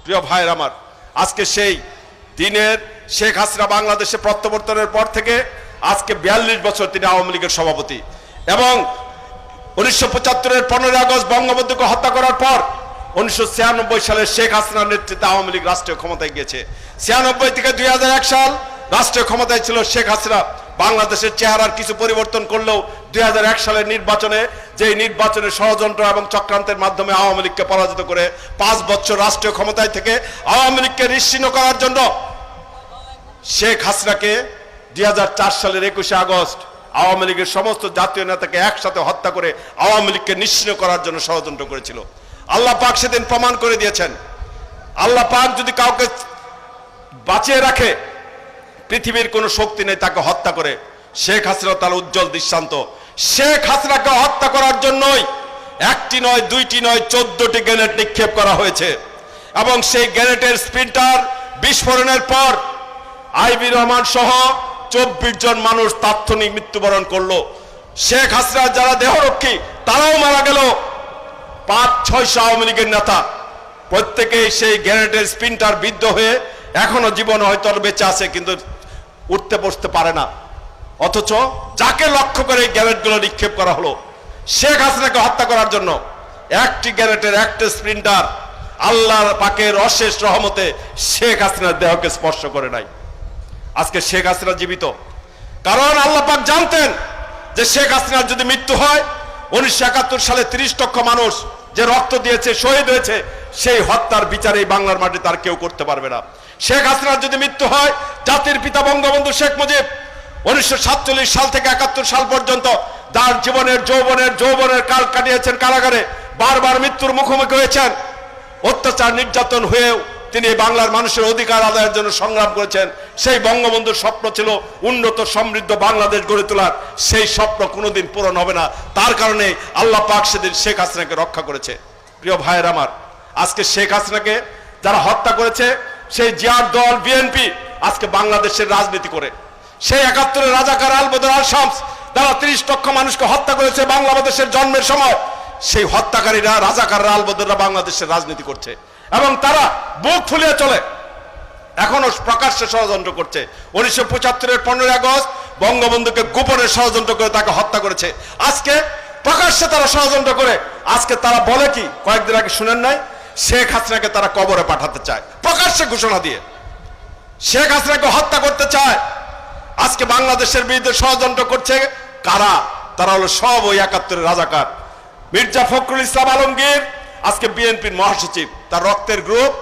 প্রিয় ভাইয়ের আমার, আজকে সেই দিনের শেখ হাসিনা বাংলাদেশে প্রত্যাবর্তনের পর থেকে আজকে 42 বছর তিনি আওয়ামী লীগের সভাপতি এবং 1975-এর 15 আগস্ট বঙ্গবন্ধুকে হত্যা করার পর 1996 সালে শেখ হাসিনার নেতৃত্বে আওয়ামী লীগ রাষ্ট্রীয় ক্ষমতায় গিয়েছে। 96 থেকে 2001 সাল রাষ্ট্রীয় ক্ষমতায় ছিল শেখ হাসিনা। বাংলাদেশের চেহারার কিছু পরিবর্তন করলেও 2001 সালের নির্বাচনে যে নির্বাচনের ষড়যন্ত্র এবং চক্রান্তের মাধ্যমে আওয়ামী লীগকে পরাজিত করে 5 বছর রাষ্ট্রীয় ক্ষমতায় থেকে আওয়ামী লীগকে নিশ্চিহ্ন করার জন্য শেখ হাসিনাকে 2004 সালের 21 আগস্ট আওয়ামী লীগের সমস্ত জাতীয় নেতাকে একসাথে হত্যা করে আওয়ামী লীগকে নিশ্চিহ্ন করার জন্য ষড়যন্ত্র করেছিল। আল্লাহ পাক সেদিন প্রমাণ করে দিয়েছেন, আল্লাহ পাক যদি কাউকে বাঁচিয়ে রাখে পৃথিবীর কোনো শক্তি নেই তাকে হত্যা করে। শেখ হাসিনা তার উজ্জ্বল দৃষ্টান্ত। শেখ হাসিনাকে হত্যা করার জন্যই একটি নয়, দুইটি নয়, 14টি গ্রেনেড নিক্ষেপ করা হয়েছে এবং সেই গ্রেনেডের স্প্লিন্টার বিস্ফোরণের পর আইবি রহমান সহ 24 জন মানুষ তাৎক্ষণিক মৃত্যুবরণ করলো। শেখ হাসিনার যারা দেহরক্ষী তারাও মারা গেল। 500-600 আওয়ামী লীগের নেতা প্রত্যেকেই সেই গ্রেনেডের স্প্লিন্টার বিদ্ধ হয়ে এখনো জীবন হয়তো বেঁচে আছে, কিন্তু উঠতে বসতে পারে না। অথচ যাকে লক্ষ্য করে এই গ্রেনেডগুলো নিক্ষেপ করা হলো শেখ হাসিনাকে হত্যা করার জন্য, একটি গ্রেনেডের একটা স্প্লিন্টার আল্লাহর পাকের অশেষ রহমতে শেখ হাসিনার দেহকে স্পর্শ করে নাই। আজকে শেখ হাসিনা জীবিত, কারণ আল্লাহ পাক জানতেন যে শেখ হাসিনার যদি মৃত্যু হয় 1971 সালে 30 লক্ষ মানুষ যে রক্ত দিয়েছে, শহীদ হয়েছে, সেই হত্যার বিচার এই বাংলার মাটি তার কেউ করতে পারবে না। শেখ হাসিনার যদি মৃত্যু হয় জাতির পিতা বঙ্গবন্ধু শেখ মুজিব 1947 সাল থেকে 71 সাল পর্যন্ত যার জীবনের যৌবনের কাল কাটিয়েছেন কারাগারে, বারবার মৃত্যুর মুখোমুখি হয়েছেন, অত্যাচার নির্যাতন হয়েও তিনি বাংলার মানুষের অধিকার আদায়ের জন্য সংগ্রাম করেছেন। সেই বঙ্গবন্ধুর স্বপ্ন ছিল উন্নত সমৃদ্ধ বাংলাদেশ গড়ে তোলার। সেই স্বপ্ন কোনোদিন পূরণ হবে না। তার কারণে আল্লাহ পাক সেদিন শেখ হাসিনাকে রক্ষা করেছে। প্রিয় ভাইয়ের আমার, আজকে শেখ হাসিনাকে যারা হত্যা করেছে সেই জিয়ার দল বিএনপি আজকে বাংলাদেশের রাজনীতি করে, সেই 71-এর রাজাকার আল বদর আল শামস যারা 30 লক্ষ মানুষকে হত্যা করেছে বাংলাদেশের জন্মের সময়, সেই হত্যাকারীরা রাজাকাররা আল বদররা বাংলাদেশের রাজনীতি করছে এবং তারা বুক ফুলিয়ে চলে, এখনো প্রকাশ্যে ষড়যন্ত্র করছে। 1975-এর 15 আগস্ট বঙ্গবন্ধুকে গোপনে ষড়যন্ত্র করে তাকে হত্যা করেছে। আজকে প্রকাশ্যে তারা ষড়যন্ত্র করে আজকে তারা বলে কি, কয়েকদিন আগে শুনেন নাই, শেখ হাসিনাকে তারা কবরে পাঠাতে চায় প্রকাশ্যে ঘোষণা দিয়ে, শেখ হাসিনাকে হত্যা করতে চায়। আজকে বাংলাদেশের বিরুদ্ধে ষড়যন্ত্র করছে কারা? তারা হলো সব ওই 71-এর রাজাকার। মির্জা ফখরুল ইসলাম আলমগীর আজকে বিএনপির মহাসচিব, তার রক্তের গ্রুপ